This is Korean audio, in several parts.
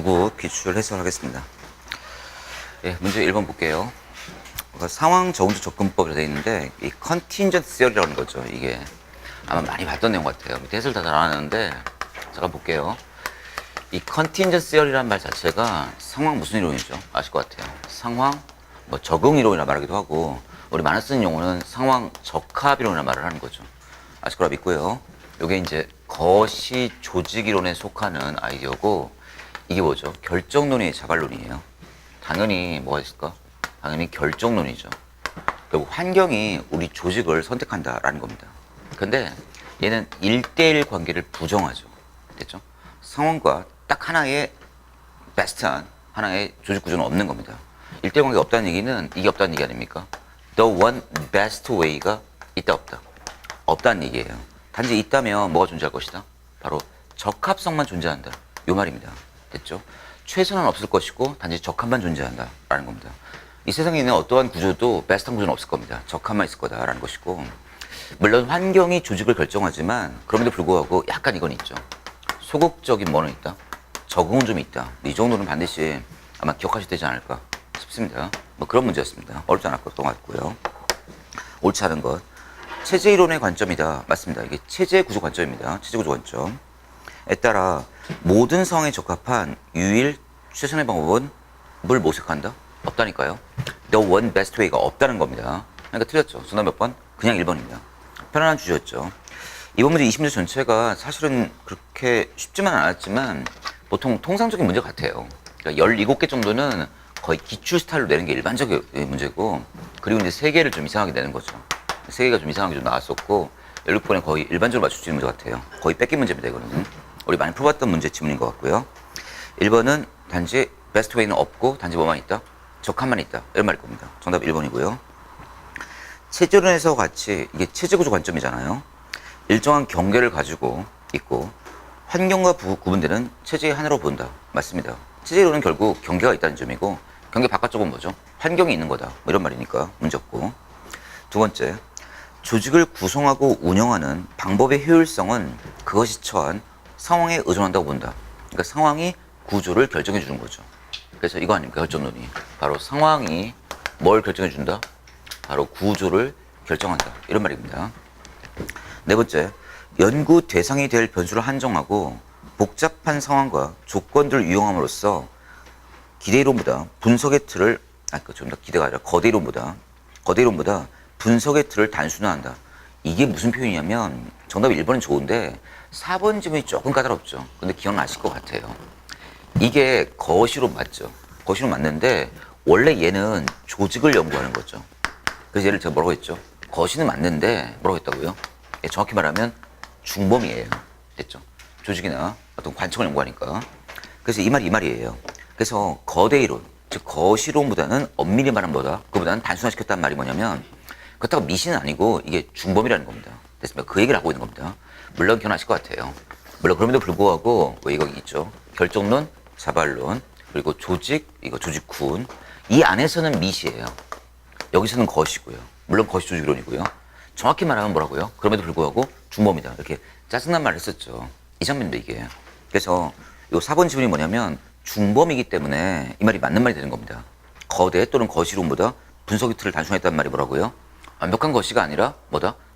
구구 기출 해설하겠습니다. 예, 문제 1번 볼게요. 상황 저운조 접근법이라고 되어 있는데 이 컨틴전트 시어리라는 거죠. 이게 아마 많이 봤던 내용 같아요. 밑에 해설 다 잘 안 하는데 잠깐 볼게요. 이 컨틴전트 시어리라는 말 자체가 상황 무슨 이론이죠? 아실 것 같아요. 상황 뭐 적응 이론이라 말하기도 하고 우리 많이 쓰는 용어는 상황 적합 이론이라 말을 하는 거죠. 아실 거라 믿고요. 이게 이제 거시 조직 이론에 속하는 아이디어고 이게 뭐죠? 결정론이 자발론이에요. 당연히 뭐가 있을까? 당연히 결정론이죠. 결국 환경이 우리 조직을 선택한다라는 겁니다. 근데 얘는 1대1 관계를 부정하죠. 됐죠? 상황과 딱 하나의 베스트한 하나의 조직 구조는 없는 겁니다. 1대1 관계가 없다는 얘기는 이게 없다는 얘기 아닙니까? The one best way가 있다 없다. 없다는 얘기예요. 단지 있다면 뭐가 존재할 것이다? 바로 적합성만 존재한다. 요 말입니다. 됐죠? 최선은 없을 것이고 단지 적합만 존재한다 라는 겁니다. 이 세상에 있는 어떠한 구조도 베스트한 구조는 없을 겁니다. 적합만 있을 거다라는 것이고, 물론 환경이 조직을 결정하지만 그럼에도 불구하고 약간 이건 있죠. 소극적인 뭐는 있다. 적응은 좀 있다. 이 정도는 반드시 아마 기억하셔야 되지 않을까 싶습니다. 뭐 그런 문제였습니다. 어렵지 않았던 것 같고요. 옳지 않은 것. 체제 이론의 관점이다. 맞습니다. 이게 체제 구조 관점입니다. 체제 구조 관점에 따라 모든 상황에 적합한 유일 최선의 방법은 뭘 모색한다? 없다니까요. The one best way가 없다는 겁니다. 그러니까 틀렸죠. 정답 몇 번? 그냥 1번입니다. 편안한 주제였죠. 이번 문제 20문제 전체가 사실은 그렇게 쉽지만 않았지만 보통 통상적인 문제 같아요. 그러니까 17개 정도는 거의 기출 스타일로 내는 게 일반적인 문제고, 그리고 이제 3개를 좀 이상하게 내는 거죠. 3개가 좀 이상하게 좀 나왔었고 16번에 거의 일반적으로 맞출 수 있는 문제 같아요. 거의 뺏긴 문제입니다. 이거는 우리 많이 풀어봤던 문제 지문인 것 같고요. 1번은 단지 베스트 웨이는 없고 단지 뭐만 있다? 적합만 있다. 이런 말일 겁니다. 정답 1번이고요. 체제론에서 같이 이게 체제구조 관점이잖아요. 일정한 경계를 가지고 있고 환경과 구분되는 체제의 하나로 본다. 맞습니다. 체제론은 결국 경계가 있다는 점이고 경계 바깥쪽은 뭐죠? 환경이 있는 거다. 뭐 이런 말이니까 문제 없고. 두 번째, 조직을 구성하고 운영하는 방법의 효율성은 그것이 처한 상황에 의존한다고 본다. 그러니까 상황이 구조를 결정해 주는 거죠. 그래서 이거 아닙니까? 결정론이. 바로 상황이 뭘 결정해 준다? 바로 구조를 결정한다. 이런 말입니다. 네 번째, 연구 대상이 될 변수를 한정하고 복잡한 상황과 조건들을 이용함으로써 기대 이론보다 분석의 틀을, 좀 더 기대가 아니라 거대 이론보다 분석의 틀을 단순화한다. 이게 무슨 표현이냐면 정답 1번은 좋은데 4번 지문이 조금 까다롭죠. 근데 기억나실 것 같아요. 이게 거시론 맞죠. 거시론 맞는데 원래 얘는 조직을 연구하는 거죠. 그래서 얘를 제가 뭐라고 했죠? 거시는 맞는데 뭐라고 했다고요? 정확히 말하면 중범이에요. 됐죠? 조직이나 어떤 관청을 연구하니까. 그래서 이 말이에요. 그래서 거대 이론, 즉 거시론보다는 엄밀히 말하면 그보다는 단순화시켰다는 말이 뭐냐면 그렇다고 미신은 아니고 이게 중범이라는 겁니다. 됐습니까? 그 얘기를 하고 있는 겁니다. 물론 기억나실 것 같아요. 물론 그럼에도 불구하고 왜 이거 있죠? 결정론, 자발론, 그리고 조직, 이거 조직군. 이 안에서는 미시예요. 여기서는 거시고요. 물론 거시 조직이론이고요. 정확히 말하면 뭐라고요? 그럼에도 불구하고 중범이다. 이렇게 짜증난 말을 했었죠. 이 장면도 이게. 그래서 요 4번 지문이 뭐냐면 중범이기 때문에 이 말이 맞는 말이 되는 겁니다. 거대 또는 거시론보다 분석의 틀을 단순화했다는 말이 뭐라고요? 완벽한 거시가 아니라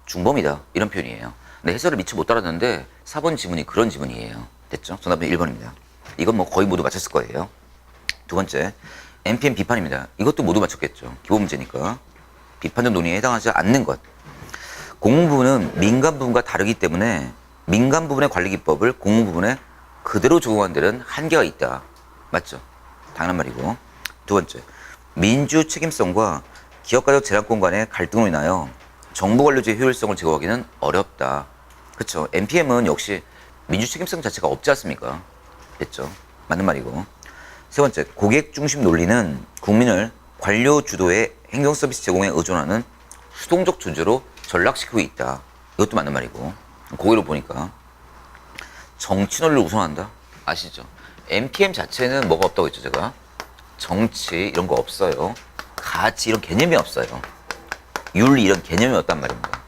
중범이다. 이런 표현이에요. 근데 해설을 미처 못 따랐는데 4번 지문이 그런 지문이에요. 됐죠? 정답은 1번입니다. 이건 뭐 거의 모두 맞췄을 거예요. 두 번째, NPM 비판입니다. 이것도 모두 맞췄겠죠. 기본 문제니까. 비판적 논의에 해당하지 않는 것. 공공 부분은 민간 부분과 다르기 때문에 민간 부분의 관리 기법을 공공 부분에 그대로 적용한 데는 한계가 있다. 맞죠? 당연한 말이고. 두 번째, 민주 책임성과 기업가적 재량권 간의 갈등으로 인하여 정부 관료제의 효율성을 제고하기는 어렵다. 그렇죠? NPM은 역시 민주 책임성 자체가 없지 않습니까? 됐죠? 맞는 말이고. 세 번째, 고객 중심 논리는 국민을 관료 주도의 행정 서비스 제공에 의존하는 수동적 존재로 전락시키고 있다. 이것도 맞는 말이고. 고개로 보니까 정치 논리를 우선한다. 아시죠? NPM 자체는 뭐가 없다고 했죠, 제가? 정치 이런 거 없어요. 가치 이런 개념이 없어요. 윤리 이런 개념이 없단 말입니다.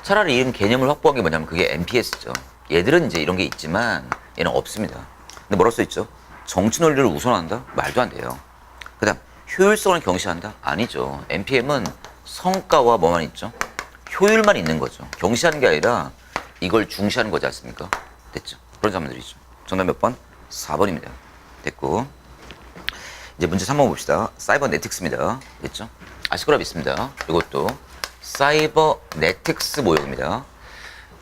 차라리 이런 개념을 확보한 게 뭐냐면 그게 NPS죠. 얘들은 이제 이런 게 있지만 얘는 없습니다. 근데 뭐라고 써있죠? 정치 논리를 우선한다? 말도 안 돼요. 그 다음, 효율성을 경시한다? 아니죠. NPM은 성과와 뭐만 있죠? 효율만 있는 거죠. 경시하는 게 아니라 이걸 중시하는 거지 않습니까? 됐죠? 그런 자문들이죠. 정답 몇 번? 4번입니다. 됐고. 이제 문제 3번 봅시다. 사이버네틱스입니다. 됐죠? 아실 거라 믿습니다. 이것도 사이버네틱스 모형입니다.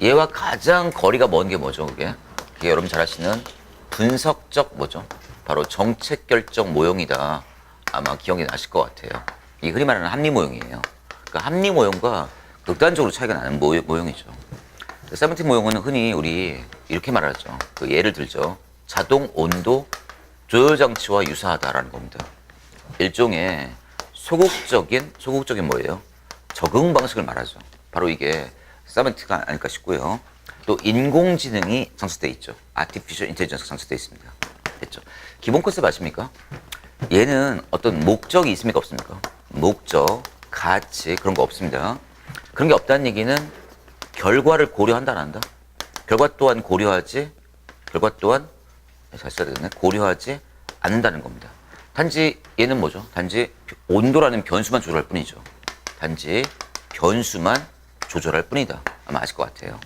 얘와 가장 거리가 먼 게 뭐죠, 그게? 그게 여러분 잘 아시는 분석적 뭐죠? 바로 정책 결정 모형이다. 아마 기억이 나실 것 같아요. 이 흔히 말하는 합리 모형이에요. 그러니까 합리 모형과 극단적으로 차이가 나는 모형이죠. 세븐틴 모형은 흔히 우리 이렇게 말하죠. 그 예를 들죠. 자동 온도 조절 장치와 유사하다라는 겁니다. 일종의 소극적인 뭐예요? 적응 방식을 말하죠. 바로 이게 세븐틴가 아닐까 싶고요. 또 인공지능이 장착되어 있죠. 아티피셜 인텔리전스가 장착되어 있습니다. 됐죠? 기본 컨셉 아십니까? 얘는 어떤 목적이 있습니까? 없습니까? 목적, 가치 그런 거 없습니다. 그런 게 없다는 얘기는 결과를 고려한다 안 한다? 결과 또한 고려하지 않는다는 겁니다. 단지 얘는 뭐죠? 단지 온도라는 변수만 조절할 뿐이죠. 단지 변수만 조절할 뿐이다. 아마 아실 것 같아요.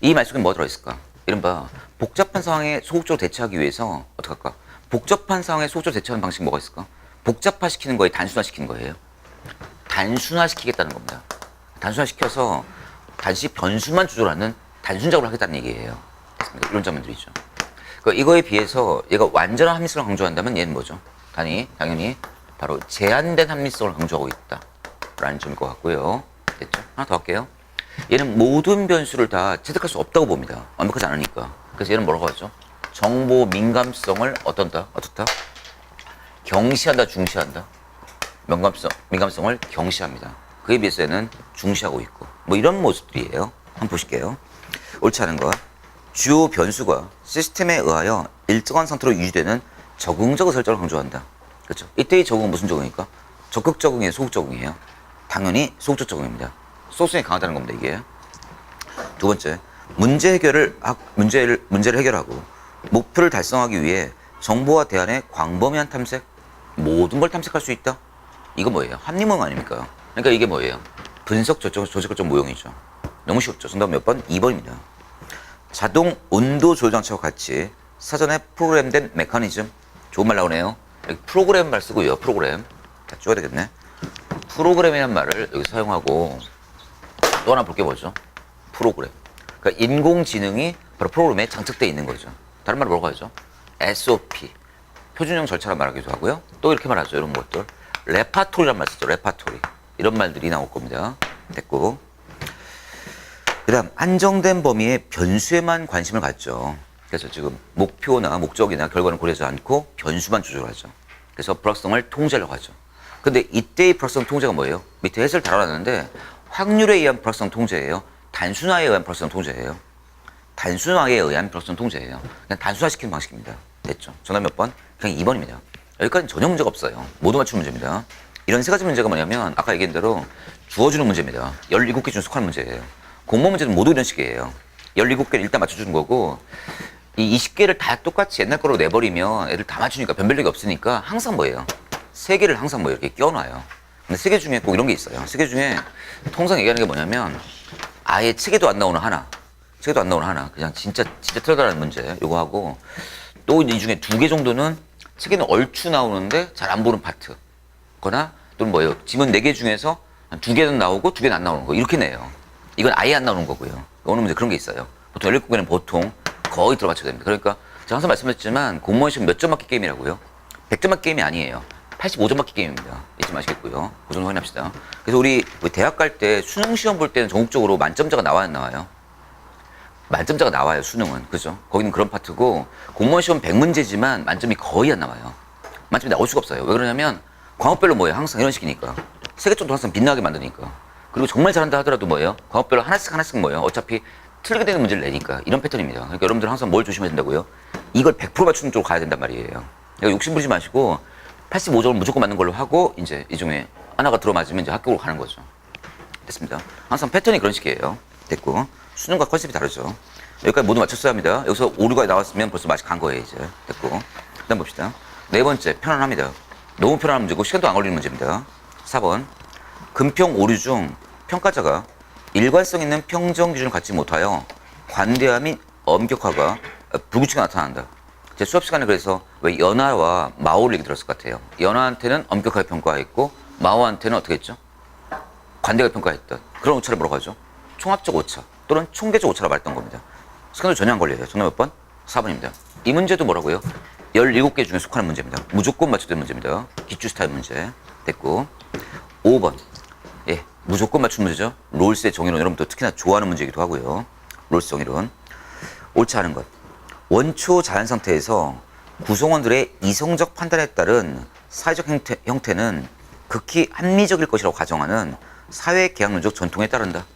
이 말 속에 뭐 들어있을까? 이른바 복잡한 상황에 소극적으로 대처하기 위해서 어떻게 할까? 복잡한 상황에 소극적으로 대처하는 방식이 뭐가 있을까? 복잡화시키는 거예요? 단순화시키는 거예요? 단순화시키겠다는 겁니다. 단순화시켜서 단지 변수만 조절하는 단순 작업을 하겠다는 얘기예요. 이런 점들이죠. 그러니까 이거에 비해서 얘가 완전한 합리성을 강조한다면 얘는 뭐죠? 당연히 바로 제한된 합리성을 강조하고 있다. 라는 점일 것 같고요. 됐죠? 하나 더 할게요. 얘는 모든 변수를 다 채택할 수 없다고 봅니다. 완벽하지 않으니까. 그래서 얘는 뭐라고 하죠? 정보 민감성을 어떻다? 경시한다, 중시한다? 민감성을 경시합니다. 그에 비해서 얘는 중시하고 있고. 뭐 이런 모습들이에요. 한번 보실게요. 옳지 않은 거. 주요 변수가 시스템에 의하여 일정한 상태로 유지되는 적응적 설정을 강조한다. 그렇죠? 이때의 적응은 무슨 적응입니까? 적극 적응이에요, 소극 적응이에요? 당연히 소극적 적응입니다. 소수성이 강하다는 겁니다, 이게. 두 번째, 문제를 해결하고 목표를 달성하기 위해 정보와 대안의 광범위한 탐색, 모든 걸 탐색할 수 있다? 이거 뭐예요? 합리모형 아닙니까? 그러니까 이게 뭐예요? 분석 조직결정 모형이죠. 너무 쉽죠. 정답 몇 번? 2번입니다. 자동 온도 조절 장치와 같이 사전에 프로그램된 메커니즘. 좋은 말 나오네요. 여기 프로그램 말 쓰고요. 프로그램. 자, 쪼야 되겠네. 프로그램이라는 말을 여기 사용하고 또 하나 볼 게 뭐죠? 프로그램. 그러니까 인공지능이 바로 프로그램에 장착되어 있는 거죠. 다른 말로 뭐라고 하죠? SOP. 표준형 절차란 말하기도 하고요. 또 이렇게 말하죠. 이런 것들. 레파토리란 말 쓰죠. 레파토리. 이런 말들이 나올 겁니다. 됐고. 그 다음, 한정된 범위의 변수에만 관심을 갖죠. 그래서 지금 목표나 목적이나 결과는 고려하지 않고 변수만 조절하죠. 그래서 불확성을 통제하려고 하죠. 근데 이때의 불확성 통제가 뭐예요? 밑에 해설 달아놨는데 확률에 의한 불확성 통제예요? 단순화에 의한 불확성 통제예요? 단순화에 의한 불확성 통제예요. 그냥 단순화시키는 방식입니다. 됐죠? 정답 몇 번? 그냥 2번입니다. 여기까지는 전혀 문제가 없어요. 모두 맞춘 문제입니다. 이런 세 가지 문제가 뭐냐면 아까 얘기한 대로 주어주는 문제입니다. 17개 중 속하는 문제예요. 공모 문제는 모두 이런 식이에요. 17개를 일단 맞춰주는 거고 이 20개를 다 똑같이 옛날 거로 내버리면 애들 다 맞추니까 변별력이 없으니까 항상 뭐예요? 3개를 항상 뭐 이렇게 끼워놔요. 근데 3개 중에 꼭 이런 게 있어요. 3개 중에 통상 얘기하는 게 뭐냐면 아예 책에도 안 나오는 하나. 그냥 진짜 틀어달라는 문제. 요거 하고 또 이 중에 2개 정도는 책에는 얼추 나오는데 잘 안 보는 파트. 거나 또는 뭐예요? 지문 4개 중에서 2개는 나오고 2개는 안 나오는 거. 이렇게 내요. 이건 아예 안 나오는 거고요. 오늘 문제 그런 게 있어요. 보통 17개는 보통 거의 들어맞춰야 됩니다. 그러니까 제가 항상 말씀드렸지만 공무원 시험 몇 점 맞기 게임이라고요? 100점 맞기 게임이 아니에요. 85점 맞기 게임입니다. 잊지 마시겠고요. 그 정도 확인합시다. 그래서 우리 대학 갈 때 수능 시험 볼 때는 전국적으로 만점자가 나와요, 안 나와요? 만점자가 나와요, 수능은. 그죠? 거기는 그런 파트고 공무원 시험 100문제지만 만점이 거의 안 나와요. 만점이 나올 수가 없어요. 왜 그러냐면 과목별로 뭐예요? 항상 이런 식이니까. 3개 정도 항상 빛나게 만드니까. 그리고 정말 잘한다 하더라도 뭐예요? 과목별로 하나씩 뭐예요? 어차피 틀리게 되는 문제를 내니까. 이런 패턴입니다. 그러니까 여러분들 항상 뭘 조심해야 된다고요? 이걸 100% 맞추는 쪽으로 가야 된단 말이에요. 그러니까 욕심 부리지 마시고 85점을 무조건 맞는 걸로 하고 이제 이 중에 하나가 들어맞으면 이제 학교로 가는 거죠. 됐습니다. 항상 패턴이 그런 식이에요. 됐고. 수능과 컨셉이 다르죠. 여기까지 모두 맞췄어야 합니다. 여기서 오류가 나왔으면 벌써 맛이 간 거예요, 이제. 됐고. 다음 봅시다. 네 번째, 편안합니다. 너무 편안한 문제고 시간도 안 걸리는 문제입니다. 4번, 근평 오류 중 평가자가 일관성 있는 평정 기준을 갖지 못하여 관대화 및 엄격화가 불규칙하게 나타난다. 제 수업 시간에 그래서 왜 연하와 마오를 얘기 들었을 것 같아요. 연하한테는 엄격하게 평가했고 마오한테는 어떻게 했죠? 관대하게 평가했던 그런 오차를 뭐라고 하죠? 총합적 오차 또는 총계적 오차라고 말했던 겁니다. 시간도 전혀 안 걸려요. 정답 몇 번? 4번입니다. 이 문제도 뭐라고요? 17개 중에 속하는 문제입니다. 무조건 맞춰야 되는 문제입니다. 기출 스타일 문제. 됐고 5번. 예, 무조건 맞춘 문제죠. 롤스의 정의론 여러분도 특히나 좋아하는 문제이기도 하고요. 롤스 정의론. 옳지 않은 것. 원초 자연 상태에서 구성원들의 이성적 판단에 따른 사회적 형태는 극히 합리적일 것이라고 가정하는 사회 계약론적 전통에 따른다.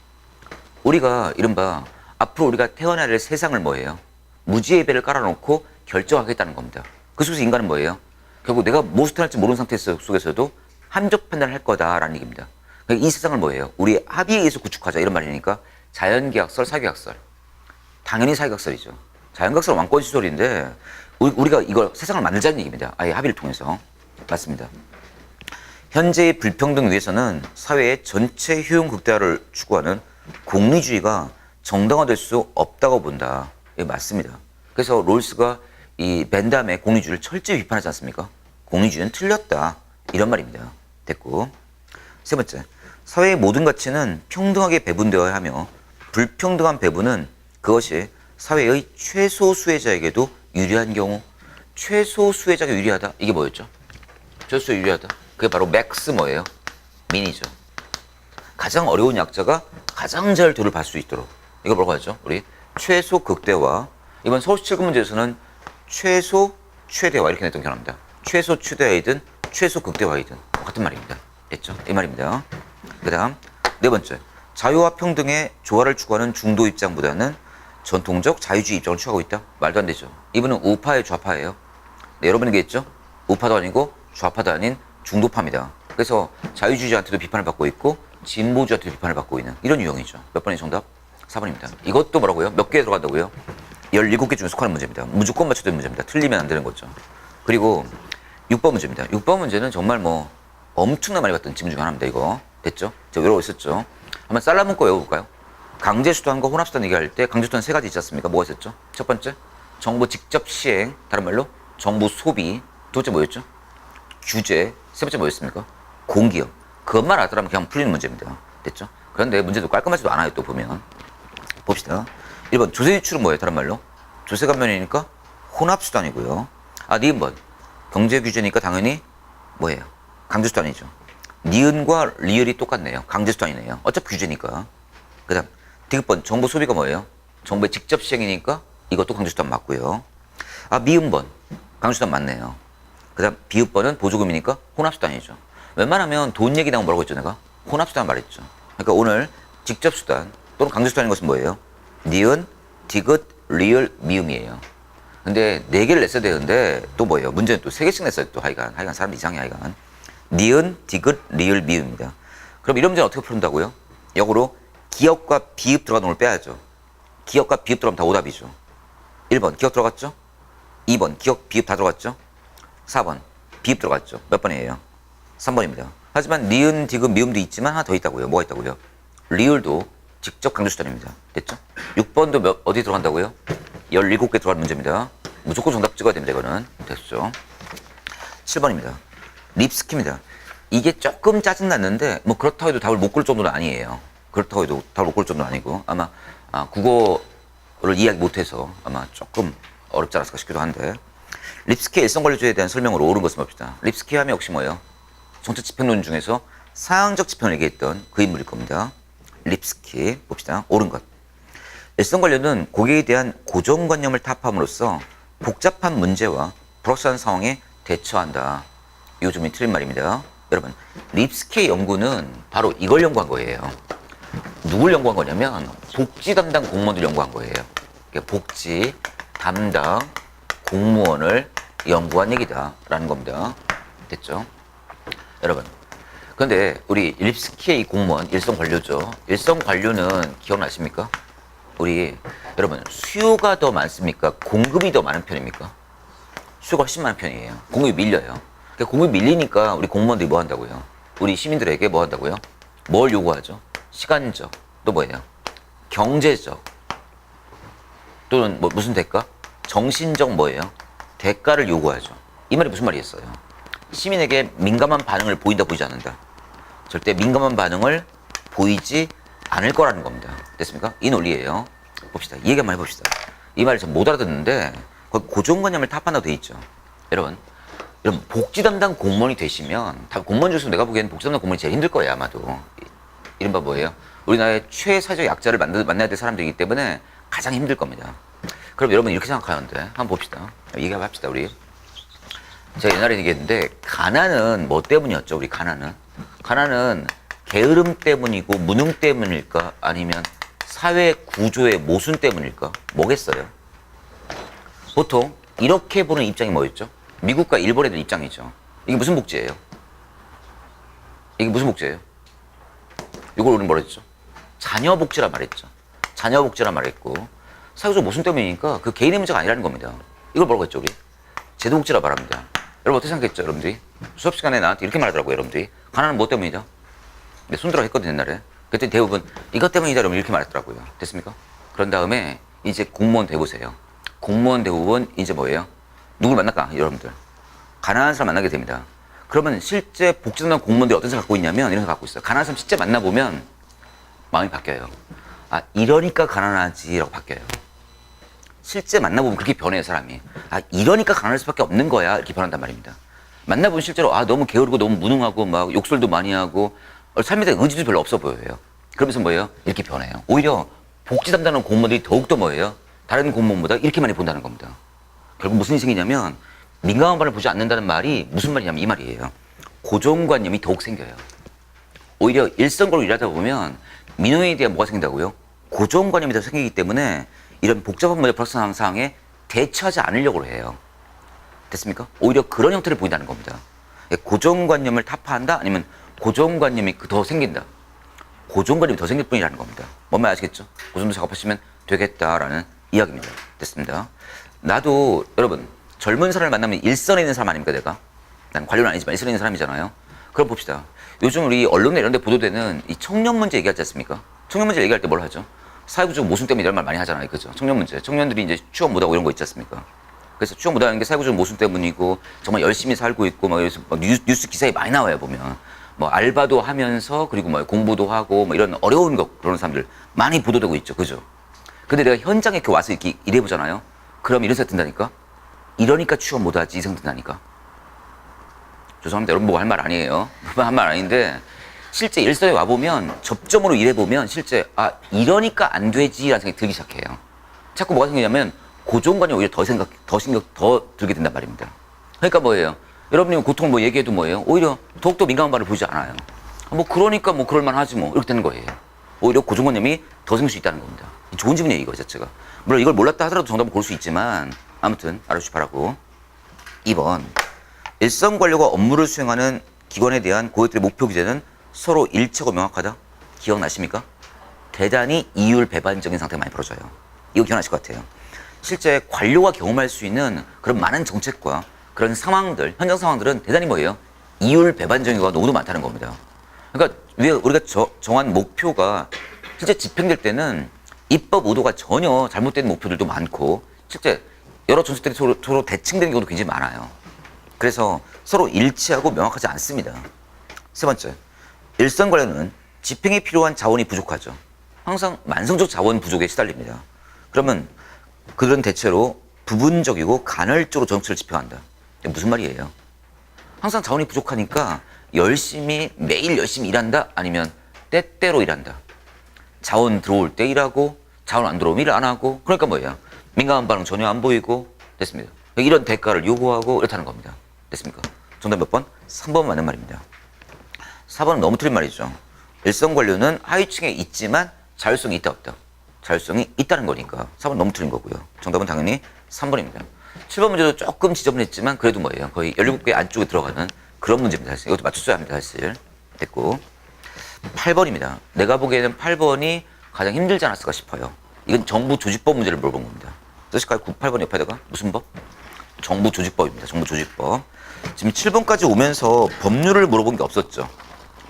우리가 이른바 앞으로 우리가 태어나야 될 세상을 뭐예요? 무지의 배를 깔아놓고 결정하겠다는 겁니다. 그 속에서 인간은 뭐예요? 결국 내가 무엇을 태어날지 모르는 상태 속에서도 합리적 판단을 할 거다라는 얘기입니다. 그러니까 이 세상을 뭐예요? 우리 합의에 의해서 구축하자 이런 말이니까 자연계약설, 사회계약설. 당연히 사회계약설이죠. 자연계약설은 왕권 시설인데 우리가 이걸 세상을 만들자는 얘기입니다. 아예 합의를 통해서. 맞습니다. 현재의 불평등 위에서는 사회의 전체 효용 극대화를 추구하는 공리주의가 정당화될 수 없다고 본다. 예, 맞습니다. 그래서 롤스가 이 벤담의 공리주의를 철저히 비판하지 않습니까? 공리주의는 틀렸다. 이런 말입니다. 됐고. 세 번째, 사회의 모든 가치는 평등하게 배분되어야 하며 불평등한 배분은 그것이 사회의 최소 수혜자에게도 유리한 경우, 최소 수혜자가 유리하다. 이게 뭐였죠? 최소 유리하다. 그게 바로 맥스 뭐예요? 민이죠. 가장 어려운 약자가 가장 잘 도를 받을 수 있도록. 이거 뭐라고 하죠? 우리 최소 극대화. 이번 서울시 7급 문제에서는 최소 최대화 이렇게 냈던 경우입니다. 최소 최대화이든 최소 극대화이든 같은 말입니다. 됐죠? 이 말입니다. 그 다음 네 번째, 자유와 평등의 조화를 추구하는 중도 입장보다는 전통적 자유주의 입장을 취하고 있다? 말도 안 되죠. 이분은 우파의 좌파예요. 네, 여러분이 얘기했죠? 우파도 아니고 좌파도 아닌 중도파입니다. 그래서 자유주의자한테도 비판을 받고 있고 진보주의한테도 비판을 받고 있는 이런 유형이죠. 몇 번이 정답? 4번입니다. 이것도 뭐라고요? 몇 개 들어간다고요? 17개 중에 속하는 문제입니다. 무조건 맞춰야 되는 문제입니다. 틀리면 안 되는 거죠. 그리고 6번 문제입니다. 6번 문제는 정말 뭐 엄청나게 많이 봤던 질문 중 하나입니다. 이거 됐죠? 제가 외우고 있었죠. 한번 쌀라문 거 외워볼까요? 강제수단과 혼합수단 얘기할 때 강제수단 세 가지 있지 않습니까? 뭐가 있었죠? 첫 번째, 정부 직접 시행, 다른 말로 정부 소비. 두 번째 뭐였죠? 규제. 세 번째 뭐였습니까? 공기업. 그것만 알더라면 그냥 풀리는 문제입니다. 됐죠? 그런데 문제도 깔끔하지도 않아요. 또 보면 봅시다. 1번 조세 유출은 뭐예요? 다른 말로 조세 감면이니까 혼합수단이고요. 아, 니은 번 경제 규제니까 당연히 뭐예요? 강제수단이죠. 니은과 리을이 똑같네요. 강제수단이네요. 어차피 규제니까. 그 다음 디귿번 정부 소비가 뭐예요? 정부의 직접 시행이니까 이것도 강제수단 맞고요. 아, 미음번 강제수단 맞네요. 그 다음 비읍번은 보조금이니까 혼합수단이죠. 웬만하면 돈 얘기 나오면 뭐라고 했죠? 내가 혼합수단 말했죠. 그러니까 오늘 직접수단 또는 강제수단인 것은 뭐예요? 니은, 디귿, 리을, 미음이에요. 근데 4개를 냈어야 되는데 또 뭐예요? 문제는 또 3개씩 냈어요. 또 하여간 사람 이상해 하여간. 니은, 디귿, 리을, 미음입니다. 그럼 이런 문제는 어떻게 푸른다고요? 역으로 기역과 비읍 들어간 놈을 빼야죠. 기역과 비읍 들어가면 다 오답이죠. 1번 기역 들어갔죠? 2번 기역, 비읍 다 들어갔죠? 4번 비읍 들어갔죠? 몇 번이에요? 3번입니다. 하지만 니은, 디귿, 미음도 있지만 하나 더 있다고요. 뭐가 있다고요? 리을도 직접 강제수단입니다. 됐죠? 6번도 어디 들어간다고요? 17개 들어간 문제입니다. 무조건 정답 찍어야 됩니다. 이거는. 됐죠? 7번입니다. 립스키입니다. 이게 조금 짜증났는데 뭐 그렇다고 해도 답을 못 고를 정도는 아니에요. 그렇다고 해도 답을 못 고를 정도는 아니고 아마 국어를 이해하기 못해서 아마 조금 어렵지 않았을까 싶기도 한데 립스키의 일성관리주의에 대한 설명으로 옳은 것을 봅시다. 립스키 하면 역시 뭐예요? 정책 집행론 중에서 사항적 집행을 얘기했던 그 인물일 겁니다. 립스키 봅시다. 옳은 것. 일성관료는 고객에 대한 고정관념을 타파함으로써 복잡한 문제와 불확실한 상황에 대처한다. 요즘이 틀린 말입니다. 여러분, 립스키의 연구는 바로 이걸 연구한 거예요. 누굴 연구한 거냐면 복지 담당 공무원들 연구한 거예요. 복지 담당 공무원을 연구한 얘기다라는 겁니다. 됐죠? 여러분, 그런데 우리 립스키의 공무원 일성관료죠. 일성관료는 기억나십니까? 우리 여러분 수요가 더 많습니까? 공급이 더 많은 편입니까? 수요가 훨씬 많은 편이에요. 공급이 밀려요. 그러니까 공급이 밀리니까 우리 공무원들이 뭐 한다고요? 우리 시민들에게 뭐 한다고요? 뭘 요구하죠? 시간적, 또 뭐예요? 경제적, 또는 뭐 무슨 대가? 정신적 뭐예요? 대가를 요구하죠. 이 말이 무슨 말이겠어요? 시민에게 민감한 반응을 보인다, 보이지 않는다. 절대 민감한 반응을 보이지 않을 거라는 겁니다. 됐습니까? 이 논리예요. 봅시다. 이 얘기 한번 해봅시다. 이 말을 전 못 알아듣는데 거기 고정관념을 타판다고 돼 있죠. 여러분 복지 담당 공무원이 되시면 다 공무원 중에서 내가 보기에는 복지 담당 공무원이 제일 힘들 거예요, 아마도. 이른바 뭐예요? 우리나라의 최사적 약자를 만나야 될 사람들이기 때문에 가장 힘들 겁니다. 그럼 여러분 이렇게 생각하는데 한번 봅시다. 얘기 한번 합시다. 우리 제가 옛날에 얘기했는데 가난은 뭐 때문이었죠? 우리 가난은 게으름 때문이고 무능 때문일까? 아니면 사회 구조의 모순 때문일까? 뭐겠어요? 보통 이렇게 보는 입장이 뭐였죠? 미국과 일본에 대한 입장이죠. 이게 무슨 복지예요? 이게 무슨 복지예요? 이걸 우리는 뭐라 했죠? 자녀 복지라 말했죠. 자녀 복지라 말했고 사회적 모순 때문이니까 그 개인의 문제가 아니라는 겁니다. 이걸 뭐라고 했죠, 우리? 제도 복지라 말합니다. 여러분 어떻게 생각했죠, 여러분들이? 수업 시간에 나한테 이렇게 말하더라고요, 여러분들이. 가난은 뭐 때문이다? 근데 손들어 했거든, 옛날에. 그때 대부분 이것 때문이다, 여러분 이렇게 말했더라고요. 됐습니까? 그런 다음에 이제 공무원 돼보세요. 공무원 대부분 이제 뭐예요? 누굴 만날까, 여러분들? 가난한 사람 만나게 됩니다. 그러면 실제 복지 담당 공무원들이 어떤 생각 갖고 있냐면 이런 생각 갖고 있어요. 가난한 사람 실제 만나보면 마음이 바뀌어요. 아, 이러니까 가난하지라고 바뀌어요. 실제 만나보면 그렇게 변해요, 사람이. 아, 이러니까 가난할 수밖에 없는 거야, 이렇게 변한단 말입니다. 만나보면 실제로 아, 너무 게으르고 너무 무능하고 막 욕설도 많이 하고 삶에 대한 의지도 별로 없어 보여요. 그러면서 뭐예요? 이렇게 변해요. 오히려 복지 담당하는 공무원들이 더욱더 뭐예요? 다른 공무원보다 이렇게 많이 본다는 겁니다. 결국 무슨 일이 생기냐면 민감한 반을 보지 않는다는 말이 무슨 말이냐면 이 말이에요. 고정관념이 더욱 생겨요. 오히려 일선거로 일하다 보면 민원에 대한 뭐가 생긴다고요? 고정관념이 더 생기기 때문에 이런 복잡한 문제 발생 상황에 대처하지 않으려고 해요. 됐습니까? 오히려 그런 형태를 보인다는 겁니다. 고정관념을 타파한다? 아니면 고정관념이 더 생긴다? 고정관념이 더 생길 뿐이라는 겁니다. 뭔 말 아시겠죠? 그 정도 작업하시면 되겠다라는 이야기입니다. 됐습니다. 나도 여러분 젊은 사람을 만나면 일선에 있는 사람 아닙니까, 내가? 난 관료는 아니지만 일선에 있는 사람이잖아요. 그럼 봅시다. 요즘 우리 언론에 이런 데 보도되는 이 청년 문제 얘기하지 않습니까? 청년 문제 얘기할 때 뭘 하죠? 사회구조 모순 때문에 이런 말 많이 하잖아요. 그죠? 청년 문제. 청년들이 이제 취업 못하고 이런 거 있지 않습니까? 그래서 취업 못하는 게 사회구조 모순 때문이고 정말 열심히 살고 있고 막 뉴스 기사에 많이 나와요, 보면. 뭐 알바도 하면서 그리고 뭐 공부도 하고 뭐 이런 어려운 거 그런 사람들 많이 보도되고 있죠. 그죠? 근데 내가 현장에 이렇게 와서 이렇게 일해보잖아요. 그럼 이런 생각 든다니까? 이러니까 취업 못하지 이 생각 든다니까? 죄송합니다. 여러분 보고 할 말 아니에요. 한 말 아닌데 실제 일선에 와보면 접점으로 일해보면 실제 아 이러니까 안 되지라는 생각이 들기 시작해요. 자꾸 뭐가 생기냐면 고정관념이 오히려 더 들게 된단 말입니다. 그러니까 뭐예요? 여러분이 고통을 뭐 얘기해도 뭐예요? 오히려 더욱더 민감한 바를 보이지 않아요. 뭐 그러니까 뭐 그럴만 하지 뭐 이렇게 되는 거예요. 오히려 고정관념이 더 생길 수 있다는 겁니다. 좋은 지문이에요, 이거 자체가. 물론 이걸 몰랐다 하더라도 정답을 고를 수 있지만 아무튼 알아주시 바라고. 2번 일선 관료가 업무를 수행하는 기관에 대한 고객들의 목표 기재는 서로 일치하고 명확하다. 기억나십니까? 대단히 이율 배반적인 상태가 많이 벌어져요. 이거 기억나실 것 같아요. 실제 관료가 경험할 수 있는 그런 많은 정책과 그런 상황들, 현장 상황들은 대단히 뭐예요? 이율 배반적인 경우가 너무 많다는 겁니다. 그러니까 우리가 정한 목표가 실제 집행될 때는 입법 의도가 전혀 잘못된 목표들도 많고 실제 여러 정책들이 서로 대칭되는 경우도 굉장히 많아요. 그래서 서로 일치하고 명확하지 않습니다. 세 번째, 일선 관료는 집행에 필요한 자원이 부족하죠. 항상 만성적 자원 부족에 시달립니다. 그러면 그들은 대체로 부분적이고 간헐적으로 정책을 집행한다. 이게 무슨 말이에요? 항상 자원이 부족하니까 매일 열심히 일한다? 아니면 때때로 일한다? 자원 들어올 때 일하고 자원 안 들어오면 일 안 하고 그러니까 뭐예요? 민감한 반응 전혀 안 보이고 됐습니다. 이런 대가를 요구하고 이렇다는 겁니다. 됐습니까? 정답 몇 번? 3번 맞는 말입니다. 4번은 너무 틀린 말이죠. 일선 관료는 하위층에 있지만 자율성이 있다 없다? 자율성이 있다는 거니까 4번 너무 틀린 거고요. 정답은 당연히 3번입니다. 7번 문제도 조금 지저분했지만 그래도 뭐예요? 거의 17개 안쪽에 들어가는 그런 문제입니다. 사실 이것도 맞췄어야 합니다. 사실 됐고 8번입니다. 내가 보기에는 8번이 가장 힘들지 않았을까 싶어요. 이건 정부 조직법 문제를 물어본 겁니다. 쓰실까요? 8번 옆에다가 무슨 법? 정부 조직법입니다. 정부 조직법. 지금 7번까지 오면서 법률을 물어본 게 없었죠.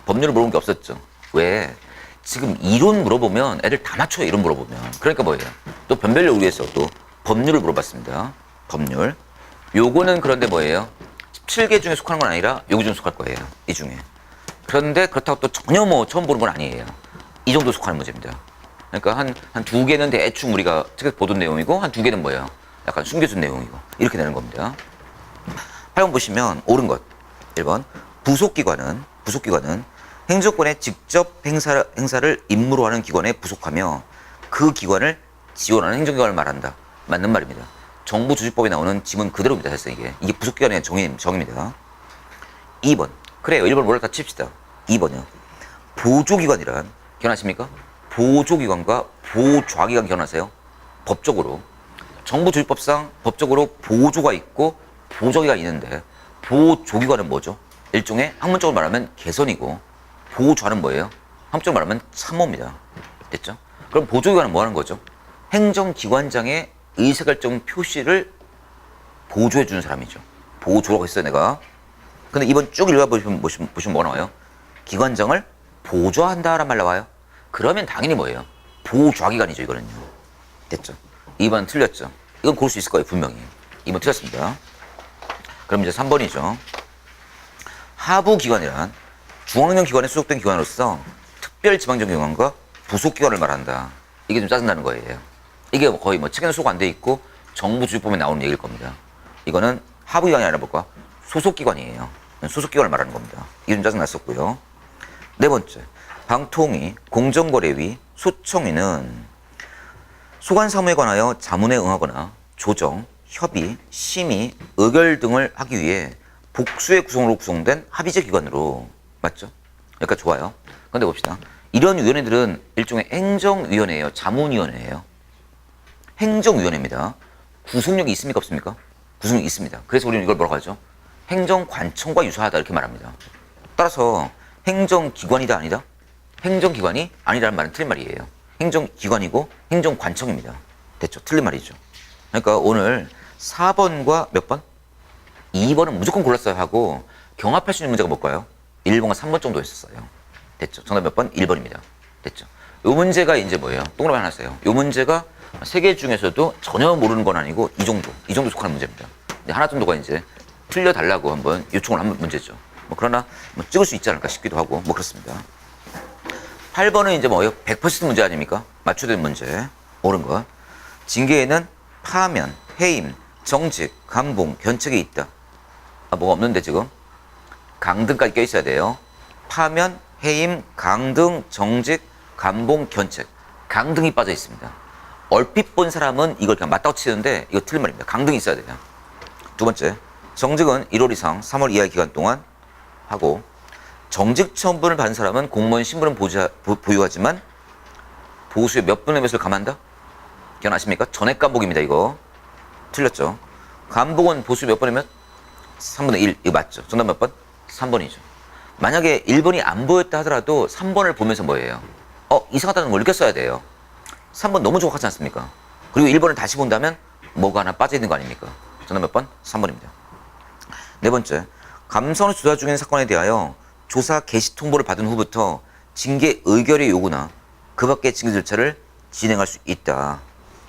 법률을 물어본 게 없었죠. 왜? 지금 이론 물어보면 애들 다 맞춰요. 이론 물어보면. 그러니까 뭐예요? 또 변별력을 위해서 또 법률을 물어봤습니다. 법률. 요거는 그런데 뭐예요? 17개 중에 속하는 건 아니라 여기 중에 속할 거예요. 이 중에. 그런데 그렇다고 또 전혀 뭐 처음 보는 건 아니에요. 이 정도 속하는 문제입니다. 그러니까 한 두 개는 대충 우리가 책에서 보던 내용이고 한 두 개는 뭐예요? 약간 숨겨둔 내용이고 이렇게 되는 겁니다. 8번 보시면 옳은 것. 1번 부속기관은 행정권의 직접 행사를 임무로 하는 기관에 부속하며 그 기관을 지원하는 행정기관을 말한다. 맞는 말입니다. 정부 조직법에 나오는 지문 그대로입니다. 사실 이게 부속기관의 정의입니다. 2번. 그래요. 1번 몰랐다 칩시다. 2번이요. 보조기관이란 기억나십니까? 보조기관과 보좌기관 기억나세요? 법적으로. 정부 조직법상 법적으로 보조가 있고 보조기관이 있는데 보조기관은 뭐죠? 일종의 학문적으로 말하면 개선이고 보좌는 뭐예요? 학문적으로 말하면 참모입니다. 됐죠? 그럼 보조기관은 뭐 하는 거죠? 행정기관장의 의사결정 표시를 보조해 주는 사람이죠. 보조라고 했어요, 내가. 근데 이번 쭉 읽어보시면 뭐가 나와요? 기관장을 보조한다라는 말 나와요. 그러면 당연히 뭐예요? 보좌기관이죠, 이거는요. 됐죠? 2번 틀렸죠? 이건 고를 수 있을 거예요, 분명히. 2번 틀렸습니다. 그럼 이제 3번이죠. 하부기관이란 중앙령 기관에 소속된 기관으로서 특별지방정기관과 부속기관을 말한다. 이게 좀 짜증나는 거예요. 이게 거의 뭐 책에는 소속 안 돼 있고 정부 조직법에 나오는 얘기일 겁니다. 이거는 하부기관이 아니라 뭘까? 소속기관이에요. 소속기관을 말하는 겁니다. 이게 좀 짜증났었고요. 네 번째, 방통위, 공정거래위, 소청위는 소관사무에 관하여 자문에 응하거나 조정, 협의, 심의, 의결 등을 하기 위해 복수의 구성으로 구성된 합의제 기관으로. 맞죠? 여기까지 좋아요. 그런데 봅시다. 이런 위원회들은 일종의 행정위원회예요. 자문위원회예요. 행정위원회입니다. 구속력이 있습니까? 없습니까? 구속력이 있습니다. 그래서 우리는 이걸 뭐라고 하죠? 행정관청과 유사하다 이렇게 말합니다. 따라서 행정기관이다 아니다? 행정기관이 아니라는 말은 틀린 말이에요. 행정기관이고 행정관청입니다. 됐죠? 틀린 말이죠. 그러니까 오늘 4번과 몇 번? 2번은 무조건 골랐어야 하고 경합할 수 있는 문제가 뭘까요? 1번과 3번 정도 였었어요. 됐죠? 정답 몇 번? 1번입니다. 됐죠? 이 문제가 이제 뭐예요? 동그라미 하나 써요. 이 문제가 3개 중에서도 전혀 모르는 건 아니고 이 정도 속하는 문제입니다. 근데 하나 정도가 이제 틀려달라고 한번 요청을 한 문제죠. 뭐 그러나 뭐 찍을 수 있지 않을까 싶기도 하고 뭐 그렇습니다. 8번은 이제 뭐예요? 100% 문제 아닙니까? 맞춰야 되는 문제. 옳은 것. 징계에는 파면, 해임, 정직, 감봉, 견책이 있다. 아, 뭐가 없는데 지금? 강등까지 껴있어야 돼요. 파면, 해임, 강등, 정직, 감봉, 견책. 강등이 빠져 있습니다. 얼핏 본 사람은 이걸 그냥 맞다고 치는데 이거 틀린 말입니다. 강등이 있어야 돼요. 두 번째, 정직은 1월 이상 3월 이하의 기간 동안 하고 정직 처분을 받은 사람은 공무원 신분은 보유하지만 보수의 몇 분의 몇을 감한다? 기억나십니까? 전액 감복입니다. 이거 틀렸죠. 감복은 보수의 몇 분의 몇? 3분의 1. 이거 맞죠? 정답 몇 번? 3번이죠. 만약에 1번이 안 보였다 하더라도 3번을 보면서 뭐예요? 이상하다는 걸 느꼈어야 돼요. 3번 너무 정확하지 않습니까? 그리고 1번을 다시 본다면 뭐가 하나 빠져 있는 거 아닙니까? 정답 몇 번? 3번입니다. 네 번째, 감사원을 조사 중인 사건에 대하여 조사 개시 통보를 받은 후부터 징계 의결의 요구나 그 밖의 징계 절차를 진행할 수 있다.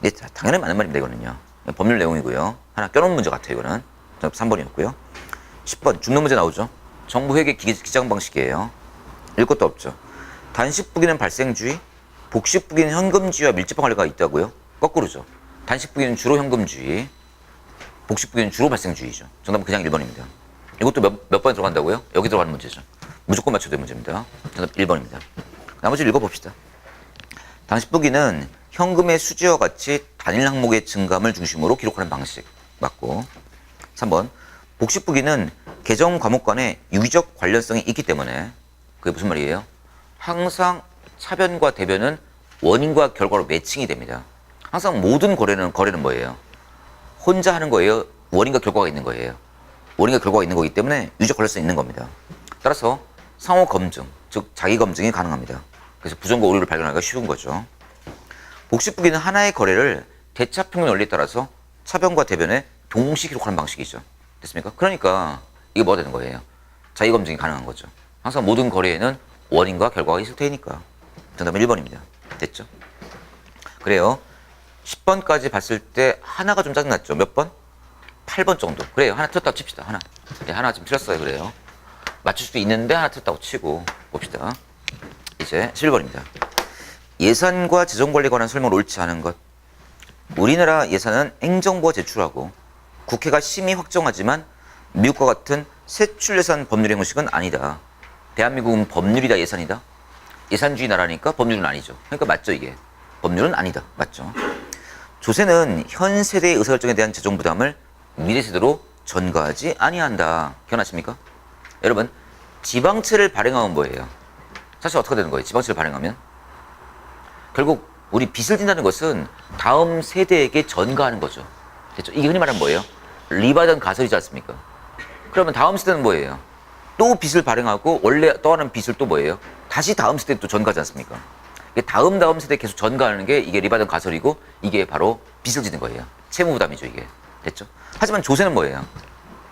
네, 당연히 맞는 말입니다. 이거는요. 법률 내용이고요. 하나 껴놓은 문제 같아요. 이거는. 3번이었고요. 10번 중론 문제 나오죠. 정부 회계 기장 방식이에요. 읽을 것도 없죠. 단식부기는 발생주의, 복식부기는 현금주의와 밀접한 관계가 있다고요. 거꾸로죠. 단식부기는 주로 현금주의, 복식부기는 주로 발생주의죠. 정답은 그냥 1번입니다. 이것도 몇 번에 들어간다고요? 여기 들어가는 문제죠. 무조건 맞춰야 되는 문제입니다. 정답 1번입니다. 나머지를 읽어봅시다. 단식부기는 현금의 수지와 같이 단일 항목의 증감을 중심으로 기록하는 방식. 맞고. 3번. 복식부기는 개정 과목 간에 유기적 관련성이 있기 때문에 그게 무슨 말이에요? 항상 차변과 대변은 원인과 결과로 매칭이 됩니다. 항상 모든 거래는 뭐예요? 혼자 하는 거예요? 원인과 결과가 있는 거예요? 원인과 결과가 있는 거기 때문에 유기적 관련성이 있는 겁니다. 따라서 상호 검증, 즉 자기 검증이 가능합니다. 그래서 부정과 오류를 발견하기가 쉬운 거죠. 복식부기는 하나의 거래를 대차평균 원리에 따라서 차변과 대변의 동시 기록하는 방식이죠. 됐습니까? 그러니까 이게 뭐가 되는 거예요? 자기 검증이 가능한 거죠. 항상 모든 거래에는 원인과 결과가 있을 테니까. 정답은 1번입니다. 됐죠? 그래요. 10번까지 봤을 때 하나가 좀 짜증났죠. 몇 번? 8번 정도. 그래요. 하나 틀렸다고 칩시다. 하나. 네, 하나 좀 틀렸어요. 그래요. 맞출 수도 있는데 하나 틀렸다고 치고 봅시다. 이제 11번입니다. 예산과 재정관리에 관한 설명을 옳지 않은 것. 우리나라 예산은 행정부가 제출하고 국회가 심의 확정하지만 미국과 같은 세출예산 법률 형식은 아니다. 대한민국은 법률이다 예산이다. 예산주의 나라니까 법률은 아니죠. 그러니까 맞죠 이게. 법률은 아니다. 맞죠. 조세는 현 세대의 의사결정에 대한 재정 부담을 미래 세대로 전가하지 아니한다. 기억나십니까? 여러분 지방채를 발행하면 뭐예요? 사실 어떻게 되는 거예요? 지방채를 발행하면 결국 우리 빚을 진다는 것은 다음 세대에게 전가하는 거죠. 됐죠? 이게 흔히 말하면 뭐예요? 리바던 가설이지 않습니까? 그러면 다음 세대는 뭐예요? 또 빚을 발행하고 원래 떠하는 빚을 또 뭐예요? 다시 다음 세대에 또 전가하지 않습니까? 다음 세대에 계속 전가하는 게 이게 리바던 가설이고 이게 바로 빚을 지는 거예요. 채무부담이죠 이게. 됐죠? 하지만 조세는 뭐예요?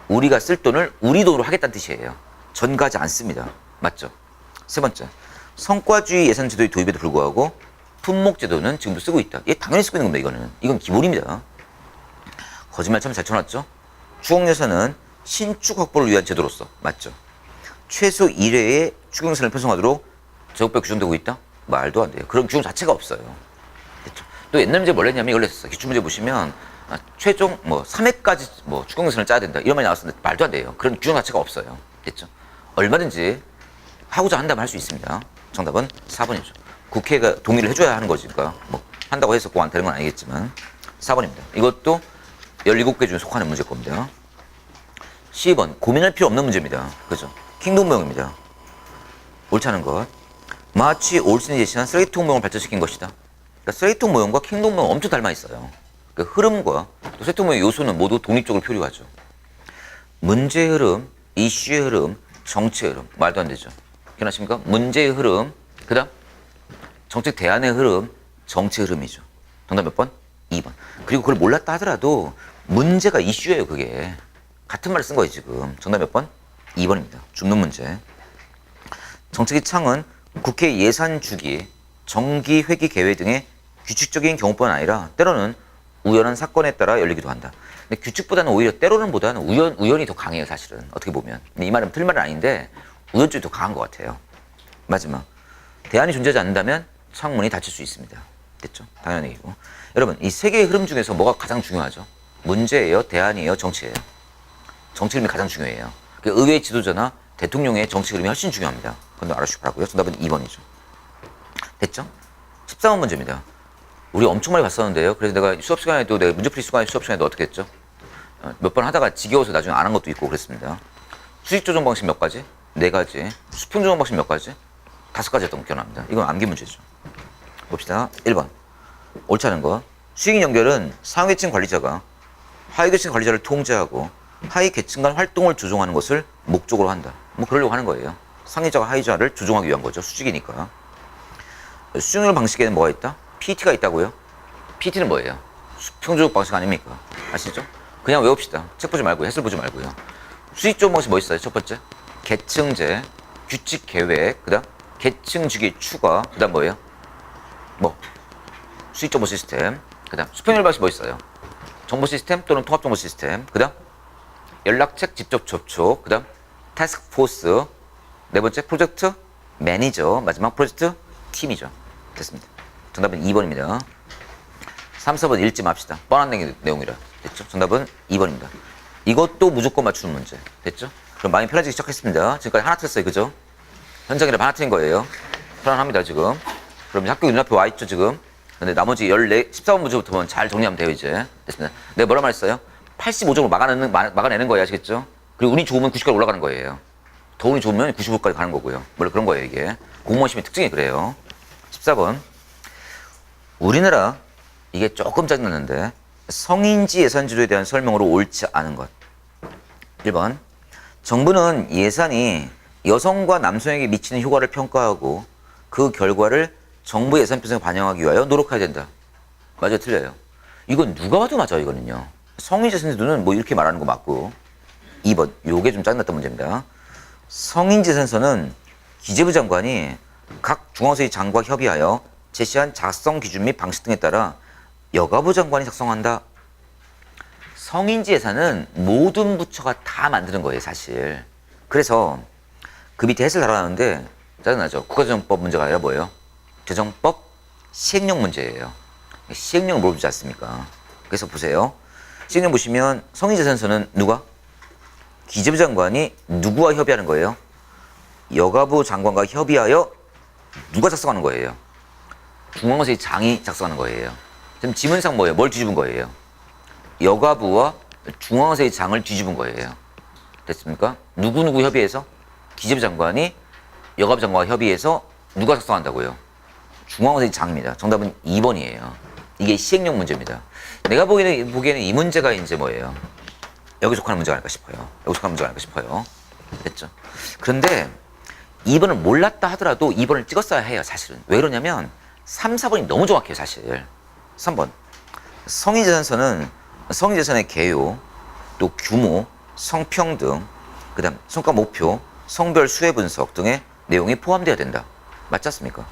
우리가 쓸 돈을 우리 돈으로 하겠다는 뜻이에요. 전가하지 않습니다. 맞죠? 세 번째, 성과주의 예산제도의 도입에도 불구하고 품목제도는 지금도 쓰고 있다. 얘 당연히 쓰고 있는 겁니다. 이거는. 이건 기본입니다. 거짓말 참 잘 쳐놨죠? 추경예산은 신축 확보를 위한 제도로서 맞죠? 최소 1회의 추경예산을 편성하도록 제국법에 규정되고 있다? 말도 안 돼요. 그런 규정 자체가 없어요. 됐죠? 또 옛날 문제 뭘 했냐면 이걸 했었어요. 기출문제 보시면 최종 3회까지 추경예산을 짜야 된다. 이런 말이 나왔었는데 말도 안 돼요. 그런 규정 자체가 없어요. 됐죠? 얼마든지 하고자 한다면 할 수 있습니다. 정답은 4번이죠. 국회가 동의를 해줘야 하는 거지. 그러니까 한다고 해서 꼭 안 되는 건 아니겠지만 4번입니다. 이것도 17개 중에 속하는 문제일 겁니다. 12번 고민할 필요 없는 문제입니다. 그죠? 킹덤 모형입니다. 옳지 않은 것. 마치 올슨이 제시한 쓰레기통 모형을 발전시킨 것이다. 그러니까 쓰레기통 모형과 킹덤 모형 엄청 닮아 있어요. 그 흐름과 또 쓰레기통 모형의 요소는 모두 독립적으로 표류하죠. 문제의 흐름, 이슈의 흐름, 정치의 흐름. 말도 안 되죠. 기억나십니까? 문제의 흐름, 그 다음 정책 대안의 흐름, 정치의 흐름이죠. 정답 몇 번? 2번. 그리고 그걸 몰랐다 하더라도 문제가 이슈예요, 그게. 같은 말을 쓴 거예요, 지금. 정답 몇 번? 2번입니다. 줍는 문제. 정책의 창은 국회 예산 주기, 정기 회기 계획 등의 규칙적인 경우뿐 아니라 때로는 우연한 사건에 따라 열리기도 한다. 근데 규칙보다는 오히려 때로는보다는 우연이 더 강해요, 사실은. 어떻게 보면. 근데 이 말은 틀린 말은 아닌데 우연쪽이 더 강한 것 같아요. 마지막. 대안이 존재하지 않는다면 창문이 닫힐 수 있습니다. 됐죠? 당연히 이고. 여러분, 이 세 개의 흐름 중에서 뭐가 가장 중요하죠? 문제예요? 대안이에요? 정치예요? 정치 흐름이 가장 중요해요. 의회 지도자나 대통령의 정치 흐름이 훨씬 중요합니다. 그건 알아주시기 바라고요. 정답은 2번이죠. 됐죠? 14번 문제입니다. 우리 엄청 많이 봤었는데요. 그래서 내가 수업 시간에도 내가 문제풀이 수업 시간에도 어떻게 했죠? 몇 번 하다가 지겨워서 나중에 안 한 것도 있고 그랬습니다. 수직 조정 방식 몇 가지? 4가지. 수평 조정 방식 몇 가지? 5가지 했던 거 기억납니다. 이건 암기 문제죠. 봅시다. 1번. 옳지 않은 거. 수익 연결은 상위계층 관리자가 하위계층 관리자를 통제하고 하위계층 간 활동을 조종하는 것을 목적으로 한다. 그러려고 하는 거예요. 상위자가 하위자를 조종하기 위한 거죠. 수직이니까. 수익률 방식에는 뭐가 있다? PT가 있다고요? PT는 뭐예요? 수평조정 방식 아닙니까? 아시죠? 그냥 외웁시다. 책 보지 말고요. 해설 보지 말고요. 수익 조정 방식 뭐 있어요? 첫 번째. 계층제, 규칙 계획, 그 다음 계층 주기 추가, 그 다음 뭐예요? 수익 정보 시스템, 그 다음 수평률 방식 뭐 있어요? 정보 시스템 또는 통합 정보 시스템, 그 다음 연락책 직접 접촉, 그 다음 타스크 포스, 네 번째 프로젝트 매니저, 마지막 프로젝트 팀이죠. 됐습니다. 정답은 2번입니다. 3, 4번 읽지 맙시다. 뻔한 내용이라. 됐죠? 정답은 2번입니다. 이것도 무조건 맞추는 문제. 됐죠? 그럼 마음이 편해지기 시작했습니다. 지금까지 하나 틀렸어요. 그죠? 현장이라 하나 틀린 거예요. 편안합니다, 지금. 그럼 학교 눈앞에 와 있죠, 지금? 근데 나머지 14번 문제부터는 잘 정리하면 돼요, 이제. 됐습니다. 내가 뭐라 말했어요? 85점을 막아내는 거예요, 아시겠죠? 그리고 운이 좋으면 90까지 올라가는 거예요. 더 운이 좋으면 95까지 가는 거고요. 원래 그런 거예요, 이게. 공무원 시험의 특징이 그래요. 14번. 우리나라, 이게 조금 짜증났는데, 성인지 예산제도에 대한 설명으로 옳지 않은 것. 1번. 정부는 예산이 여성과 남성에게 미치는 효과를 평가하고 그 결과를 정부 예산 편성에 반영하기 위하여 노력해야 된다. 맞아요, 틀려요? 이건 누가 봐도 맞아요, 이거는요. 성인재산세도는 뭐 이렇게 말하는 거 맞고 2번 요게 좀 짜증났던 문제입니다. 성인재산서는 기재부 장관이 각 중앙서의 장과 협의하여 제시한 작성 기준 및 방식 등에 따라 여가부 장관이 작성한다. 성인재산은 모든 부처가 다 만드는 거예요, 사실. 그래서 그 밑에 해설 달아놨는데 짜증나죠. 국가재정법 문제가 아니라 뭐예요? 재정법 시행령 문제예요. 시행령을 물어보지 않습니까? 그래서 보세요. 시행령 보시면 성인재산서는 누가? 기재부 장관이 누구와 협의하는 거예요? 여가부 장관과 협의하여 누가 작성하는 거예요? 중앙서의 장이 작성하는 거예요. 지금 지문상 뭐예요? 뭘 뒤집은 거예요? 여가부와 중앙서의 장을 뒤집은 거예요. 됐습니까? 누구 협의해서? 기재부 장관이 여가부 장관과 협의해서 누가 작성한다고요? 중앙서의 장입니다. 정답은 2번이에요. 이게 시행령 문제입니다. 내가 보기에는 이 문제가 이제 뭐예요? 여기 속하는 문제가 아닐까 싶어요. 여기 속하는 문제가 아닐까 싶어요. 됐죠? 그런데 2번을 몰랐다 하더라도 2번을 찍었어야 해요, 사실은. 왜 그러냐면 3, 4번이 너무 정확해요, 사실. 3번. 성인재산서는 성인재산의 개요, 또 규모, 성평등, 그 다음 성과 목표, 성별 수혜 분석 등의 내용이 포함되어야 된다. 맞지 않습니까?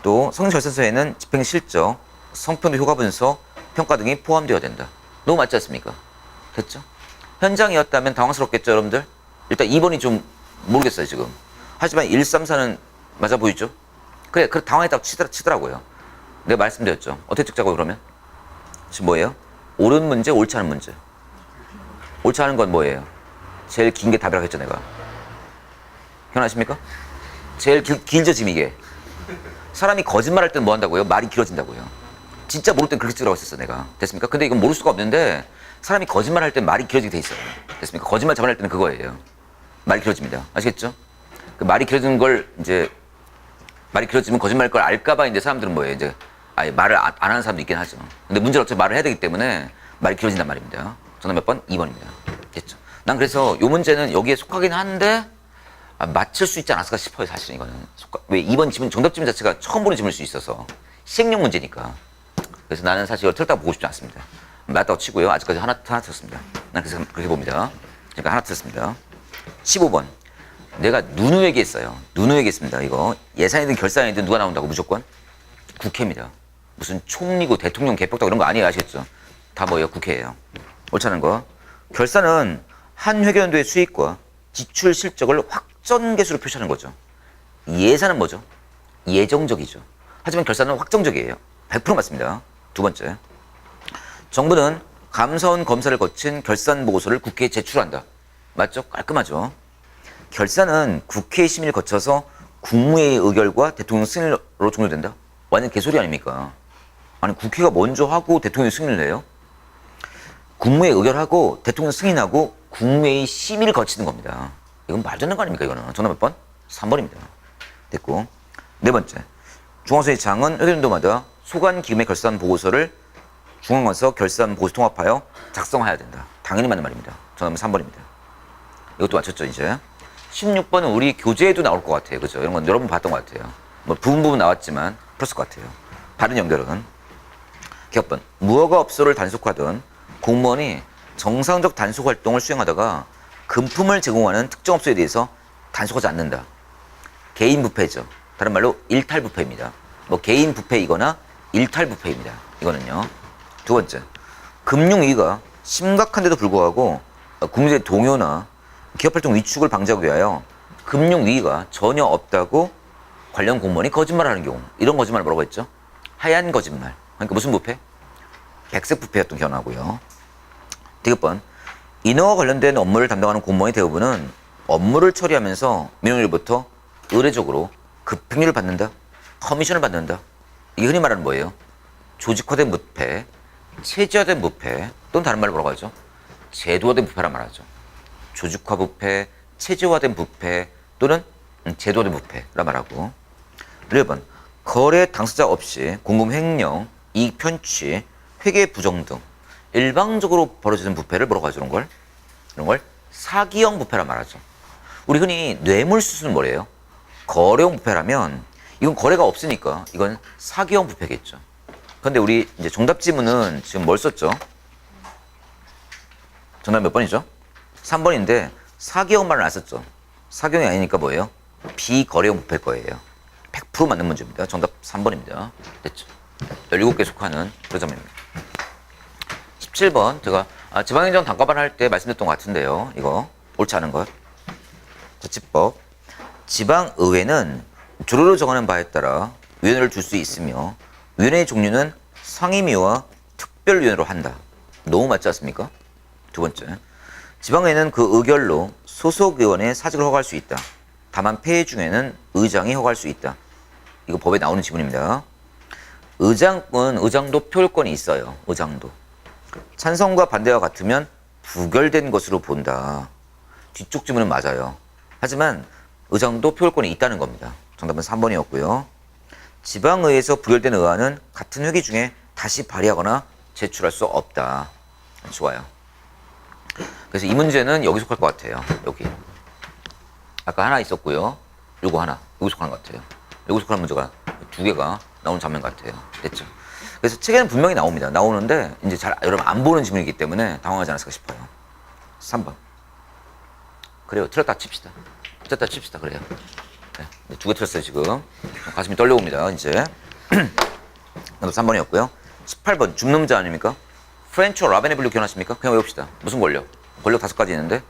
또 성인재산서에는 집행 실적, 성평등 효과 분석, 평가 등이 포함되어야 된다. 너무 맞지 않습니까? 됐죠? 현장이었다면 당황스럽겠죠, 여러분들? 일단 2번이 좀 모르겠어요, 지금. 하지만 1, 3, 4는 맞아 보이죠? 그래 당황했다고 치더라고요. 내가 말씀드렸죠. 어떻게 찍자고 그러면? 지금 뭐예요? 옳은 문제, 옳지 않은 문제. 옳지 않은 건 뭐예요? 제일 긴 게 답이라고 했죠, 내가. 기억나십니까? 제일 길죠, 지금 이게. 사람이 거짓말할 때는 뭐 한다고요? 말이 길어진다고요. 진짜 모를 땐 그렇게 찍으라고 했었어, 내가. 됐습니까? 근데 이건 모를 수가 없는데 사람이 거짓말할 땐 말이 길어지게 돼 있어요. 됐습니까? 거짓말 잡아낼 때는 그거예요. 말이 길어집니다. 아시겠죠? 그 말이 길어지는 걸 이제 말이 길어지면 거짓말일 걸 알까봐 이제 사람들은 뭐예요? 이제 아예 말을 안 하는 사람도 있긴 하죠. 근데 문제는 어차피 말을 해야 되기 때문에 말이 길어진단 말입니다. 정답 몇 번? 2번입니다. 됐죠? 난 그래서 요 문제는 여기에 속하긴 한데 맞출 수 있지 않았을까 싶어요, 사실은 이거는. 왜 2번 지문, 정답 지문 자체가 처음 보는 지문일 수 있어서. 시행령 문제니까. 그래서 나는 사실 이걸 틀렸다고 보고 싶지 않습니다. 맞다고 치고요. 아직까지 하나 틀었습니다. 난 그래서 그렇게 봅니다. 그러니까 하나 틀었습니다. 15번. 내가 누누 얘기했어요. 누누 얘기했습니다. 이거 예산이든 결산이든 누가 나온다고 무조건? 국회입니다. 무슨 총리고 대통령 개뻑다고 이런 거 아니에요. 아시겠죠? 다 뭐예요? 국회예요. 옳지 않은 거. 결산은 한 회계연도의 수익과 지출 실적을 확정 개수로 표시하는 거죠. 예산은 뭐죠? 예정적이죠. 하지만 결산은 확정적이에요. 100% 맞습니다. 두 번째. 정부는 감사원 검사를 거친 결산 보고서를 국회에 제출한다. 맞죠? 깔끔하죠. 결산은 국회 심의를 거쳐서 국무회의 의결과 대통령 승인으로 종료된다. 완전 개소리 아닙니까? 아니 국회가 먼저 하고 대통령이 승인을 해요? 국무회의 의결하고 대통령 승인하고 국무회의 심의를 거치는 겁니다. 이건 말도 안 되는 거 아닙니까? 이거는. 정답 몇 번? 3번입니다. 됐고. 네 번째. 중앙서의 장은 회계연도마다 소관 기금의 결산 보고서를 중앙에서 결산 보고서 통합하여 작성해야 된다. 당연히 맞는 말입니다. 정답은 3번입니다. 이것도 맞췄죠, 이제. 16번은 우리 교재에도 나올 것 같아요. 그죠? 이런 건 여러분 봤던 것 같아요. 뭐 부분 나왔지만 풀었을 것 같아요. 다른 연결은. 기업번. 무허가 업소를 단속하던 공무원이 정상적 단속 활동을 수행하다가 금품을 제공하는 특정 업소에 대해서 단속하지 않는다. 개인 부패죠. 다른 말로 일탈 부패입니다. 뭐 개인 부패이거나 일탈 부패입니다. 이거는요. 두 번째. 금융위기가 심각한데도 불구하고 국민들의 동요나 기업활동 위축을 방지하기 위하여 금융위기가 전혀 없다고 관련 공무원이 거짓말을 하는 경우. 이런 거짓말을 뭐라고 했죠? 하얀 거짓말. 그러니까 무슨 부패? 백색 부패였던 경우고요. 디귿번. 인허와 관련된 업무를 담당하는 공무원의 대부분은 업무를 처리하면서 민원일부터 의례적으로 급행료를 받는다. 커미션을 받는다. 이게 흔히 말하는 뭐예요? 조직화된 부패, 체제화된 부패, 또는 다른 말로 뭐라고 하죠? 제도화된 부패란 말하죠. 조직화 부패, 체제화된 부패, 또는 제도화된 부패란 말하고. 1번. 거래 당사자 없이 공금 횡령, 이익 편취, 회계 부정 등 일방적으로 벌어지는 부패를 뭐라고 하죠? 이런 걸 사기형 부패란 말하죠. 우리 흔히 뇌물수수는 뭐래요? 거래형 부패라면 이건 거래가 없으니까 이건 사기형 부패겠죠. 그런데 우리 이제 정답 지문은 지금 뭘 썼죠? 정답 몇 번이죠? 3번인데 사기형만을 안 썼죠. 사기형이 아니니까 뭐예요? 비거래형 부패일 거예요. 100% 맞는 문제입니다. 정답 3번입니다. 됐죠? 17개 속하는 그점입니다. 17번 제가 지방행정 단과반 할 때 말씀드렸던 것 같은데요. 이거 옳지 않은 것. 자치법. 지방의회는 주로로 정하는 바에 따라 위원회를 둘 수 있으며 위원회의 종류는 상임위와 특별위원회로 한다. 너무 맞지 않습니까? 두 번째. 지방의회는 그 의결로 소속 의원의 사직을 허가할 수 있다. 다만 폐회 중에는 의장이 허가할 수 있다. 이거 법에 나오는 지문입니다. 의장도 표결권이 있어요. 의장도. 찬성과 반대와 같으면 부결된 것으로 본다. 뒤쪽 지문은 맞아요. 하지만 의장도 표결권이 있다는 겁니다. 정답은 3번이었고요. 지방의회에서 부결된 의안은 같은 회기 중에 다시 발의하거나 제출할 수 없다. 좋아요. 그래서 이 문제는 여기 속할 것 같아요. 여기. 아까 하나 있었고요. 요거 하나. 여기 속하는 것 같아요. 여기 속하는 문제가 두 개가 나오는 장면 같아요. 됐죠? 그래서 책에는 분명히 나옵니다. 나오는데 이제 잘 여러분 안 보는 지문이기 때문에 당황하지 않았을까 싶어요. 3번. 그래요. 틀렸다 칩시다. 틀렸다 칩시다. 그래요. 네, 두 개 틀렸어요 지금. 가슴이 떨려옵니다. 이제. 3번이었고요. 18번 줍는 문제 아닙니까? 프렌치와 라베네블류 기억나십니까? 그냥 외웁시다. 무슨 권력? 권력 5가지 있는데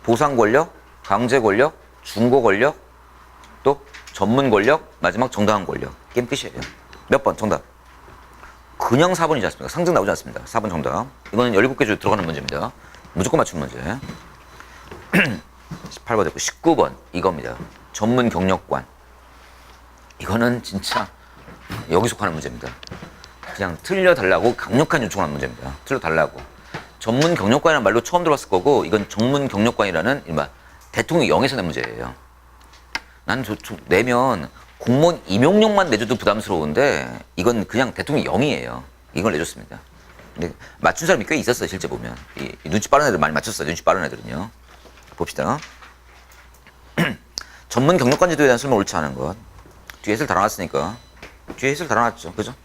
보상 권력, 강제 권력, 중고 권력, 또 전문 권력, 마지막 정당한 권력. 게임 끝이에요. 몇 번? 정답. 그냥 4번이지 않습니까? 상징 나오지 않습니다. 4번 정답. 이거는 17개 줄 들어가는 문제입니다. 무조건 맞추는 문제. 18번 됐고 19번 이겁니다. 전문 경력관. 이거는 진짜 여기 속하는 문제입니다. 그냥 틀려달라고 강력한 요청을 하는 문제입니다. 틀려달라고. 전문 경력관이라는 말도 처음 들어봤을 거고 이건 전문 경력관이라는 일반 대통령령에서 낸 문제예요. 나는 내면 공무원 임용령만 내줘도 부담스러운데 이건 그냥 대통령령이에요. 이걸 내줬습니다. 근데 맞춘 사람이 꽤 있었어요. 실제 보면. 이 눈치 빠른 애들 많이 맞췄어요. 눈치 빠른 애들은요. 봅시다. 전문 경력관 제도에 대한 설명 옳지 않은 것. 뒤에 해설 달아놨으니까. 뒤에 해설 달아놨죠. 그죠?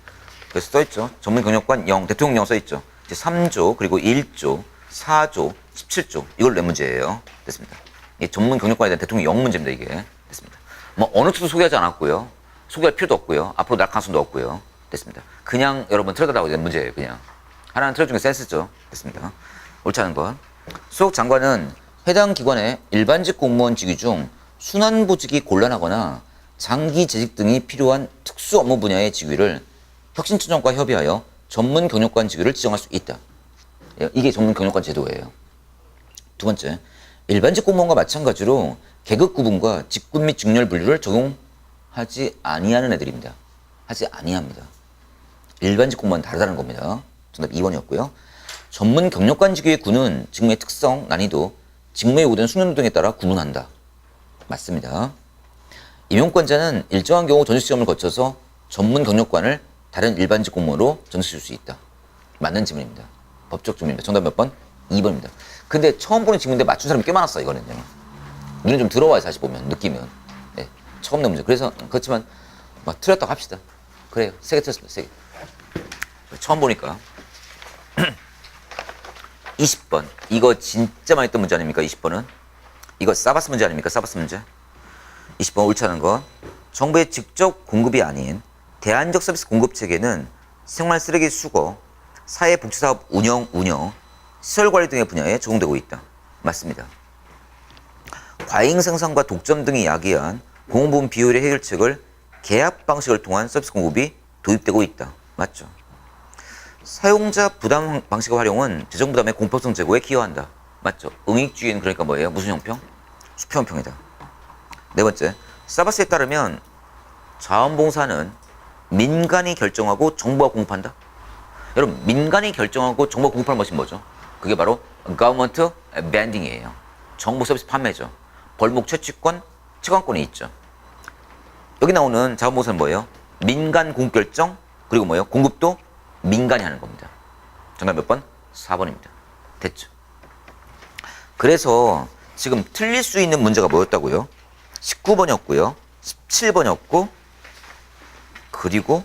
그래서 써있죠. 전문 경력관 0, 대통령령 써있죠. 이제 3조, 그리고 1조, 4조, 17조. 이걸 낸 문제예요. 됐습니다. 이 전문 경력관에 대한 대통령 0 문제입니다. 이게. 됐습니다. 뭐 어느 쪽도 소개하지 않았고요. 소개할 필요도 없고요. 앞으로 날 가능성도 없고요. 됐습니다. 그냥 여러분 틀어달라고 된 문제예요. 그냥. 하나는 틀어준 게 센스죠. 됐습니다. 옳지 않은 것. 수석 장관은 해당 기관의 일반직 공무원 직위 중 순환보직이 곤란하거나 장기 재직 등이 필요한 특수 업무 분야의 직위를 혁신처장과 협의하여 전문 경력관 직위를 지정할 수 있다. 이게 전문 경력관 제도예요. 두 번째, 일반직 공무원과 마찬가지로 계급 구분과 직군 및 직렬 분류를 적용하지 아니하는 애들입니다. 하지 아니합니다. 일반직 공무원 다르다는 겁니다. 정답 2번이었고요. 전문 경력관 직위의 구는 직무의 특성, 난이도, 직무에 요구되는 숙련도 등에 따라 구분한다. 맞습니다. 임용권자는 일정한 경우 전수시험을 거쳐서 전문 경력관을 다른 일반직 공무원으로 전수실 수 있다. 맞는 지문입니다. 법적 지문입니다. 정답 몇 번? 2번입니다. 근데 처음 보는 지문인데 맞춘 사람이 꽤 많았어, 이거는요. 눈이 좀 들어와요, 사실 보면. 느끼면. 네, 처음 낸 문제. 그래서, 그렇지만, 막 틀렸다고 합시다. 그래요. 3개 틀렸습니다, 3개. 처음 보니까. 20번. 이거 진짜 많이 했던 문제 아닙니까, 20번은? 이거 싸바스 문제 아닙니까, 싸바스 문제? 20번 옳지 않은 거. 정부의 직접 공급이 아닌 대안적 서비스 공급 체계는 생활 쓰레기 수거, 사회복지사업 운영, 시설관리 등의 분야에 적용되고 있다. 맞습니다. 과잉 생산과 독점 등이 야기한 공공부문 비효율의 해결책을 계약 방식을 통한 서비스 공급이 도입되고 있다. 맞죠? 사용자 부담 방식의 활용은 재정 부담의 공평성 제고에 기여한다. 맞죠? 응익주의는 그러니까 뭐예요? 무슨 형평? 수표 형평이다. 네 번째, 사바스에 따르면 자원봉사는 민간이 결정하고 정부가 공급한다. 여러분, 민간이 결정하고 정부가 공급하는 것이 뭐죠? 그게 바로 government banding이에요. 정부 서비스 판매죠. 벌목 채취권, 채광권이 있죠. 여기 나오는 자원봉사는 뭐예요? 민간 공급 결정, 그리고 뭐예요? 공급도 민간이 하는 겁니다. 정답 몇 번? 4번입니다. 됐죠? 그래서 지금 틀릴 수 있는 문제가 뭐였다고요? 19번이었고요. 17번이었고, 그리고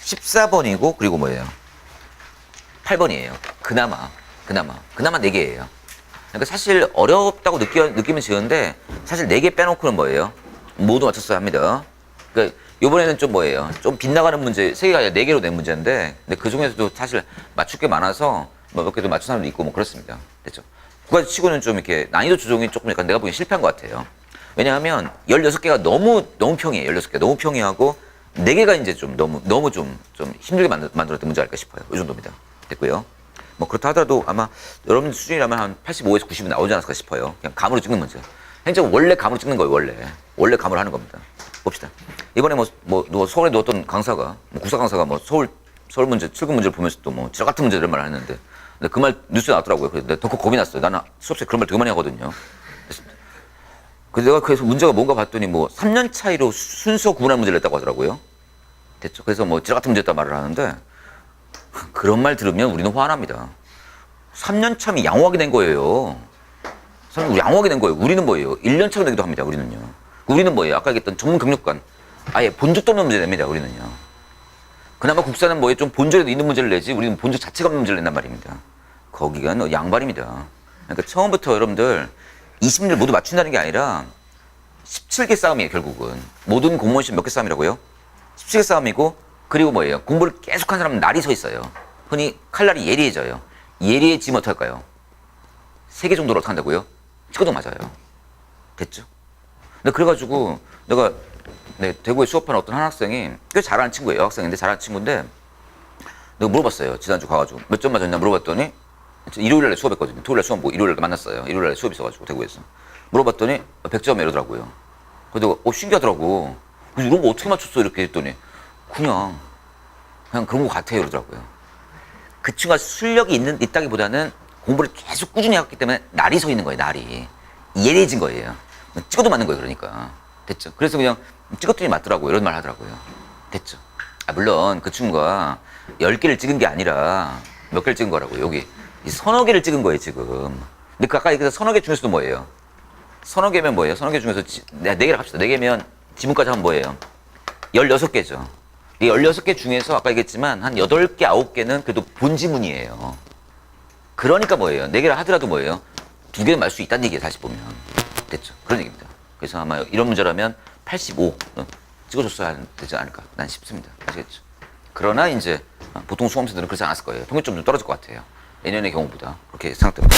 14번이고, 그리고 뭐예요? 8번이에요. 그나마 4개예요. 그러니까 사실 어렵다고 느끼면 지는데 사실 4개 빼놓고는 뭐예요? 모두 맞췄어야 합니다. 그러니까 이번에는 좀 뭐예요? 좀 빗나가는 문제 3개가 아니라 4개로 낸 문제인데 근데 그 중에서도 사실 맞출 게 많아서 뭐 몇 개도 맞춘 사람도 있고 뭐 그렇습니다. 됐죠? 9가지 치고는 좀 이렇게 난이도 조정이 조금 약간 내가 보기엔 실패한 것 같아요. 왜냐하면 16개가 너무 평이에요. 16개 너무 평이하고 4개가 이제 좀 너무 좀 힘들게 만들었던 문제 아닐까 싶어요. 이 정도입니다. 됐고요. 뭐 그렇다 하더라도 아마 여러분 수준이라면 한 85에서 90은 나오지 않았을까 싶어요. 그냥 감으로 찍는 문제. 행정은 원래 감으로 찍는 거예요. 원래 감으로 하는 겁니다. 봅시다. 이번에 뭐 서울에 누웠던 강사가 국사 강사가 뭐 서울 문제 출근 문제를 보면서 또 뭐 지랄 같은 문제를 말을 했는데 근데 그 말 뉴스에 나왔더라고요. 그래서 내가 더 겁이 났어요. 나는 수업에 그런 말 되게 많이 하거든요. 그래서 내가 그래서 문제가 뭔가 봤더니 뭐 3년 차이로 순서 구분하는 문제를 냈다고 하더라고요. 됐죠. 그래서 뭐 지랄 같은 문제였다 말을 하는데 그런 말 들으면 우리는 화납니다. 3년 차면 양호하게 된 거예요. 양호하게 된 거예요. 우리는 뭐예요? 1년 차로 되기도 합니다. 우리는요. 우리는 뭐예요? 아까 얘기했던 전문 경력관 아예 본적도 없는 문제 냅니다. 우리는요. 그나마 국사는 뭐예요? 좀 본적에도 있는 문제를 내지 우리는 본적 자체가 없는 문제를 낸단 말입니다. 거기가 양발입니다. 그러니까 처음부터 여러분들 20문제를 모두 맞춘다는 게 아니라 17개 싸움이에요. 결국은 모든 공무원 시험 몇 개 싸움이라고요? 17개 싸움이고 그리고 뭐예요? 공부를 계속한 사람은 날이 서 있어요. 흔히 칼날이 예리해져요. 예리해지면 어떡할까요? 3개 정도로 어떻게 한다고요? 찍어도 맞아요. 됐죠? 근데 그래가지고 내가 대구에 수업하는 어떤 한 학생이 꽤 잘하는 친구예요. 여학생인데 잘하는 친구인데 내가 물어봤어요. 지난주 가가지고 몇 점 맞았냐 물어봤더니 일요일날 수업했거든요. 토요일날 수업 보고 일요일날 만났어요. 일요일날 수업이 있어가지고 대구에서 물어봤더니 100점 이러더라고요. 그래서 신기하더라고. 이런 거 어떻게 맞췄어? 이렇게 했더니 그냥 그런 거 같아요. 이러더라고요. 그 친구가 실력이 있다기보다는 공부를 계속 꾸준히 해왔기 때문에 날이 서 있는 거예요. 날이 예리해진 거예요. 찍어도 맞는 거예요. 그러니까 됐죠. 그래서 그냥 찍었더니 맞더라고요. 이런 말 하더라고요. 됐죠. 물론 그 친구가 10개를 찍은 게 아니라 몇 개를 찍은 거라고요. 여기 서너 개를 찍은 거예요. 지금. 근데 그 아까 얘기했던 서너 개 중에서도 뭐예요? 서너 개면 뭐예요? 서너 개 중에서 4개를 합시다. 4개면 지문까지 하면 뭐예요? 16개죠. 이 16개 중에서 아까 얘기했지만 한 8개, 9개는 그래도 본지문이에요. 그러니까 뭐예요? 4개를 하더라도 뭐예요? 2개는 말 수 있다는 얘기예요. 다시 보면. 됐죠? 그런 얘기입니다. 그래서 아마 이런 문제라면 85 찍어줬어야 되지 않을까 난 싶습니다. 아시겠죠? 그러나 이제 보통 수험생들은 그렇지 않았을 거예요. 평균점 좀 떨어질 것 같아요. 예년의 경우보다 그렇게 생각됩니다.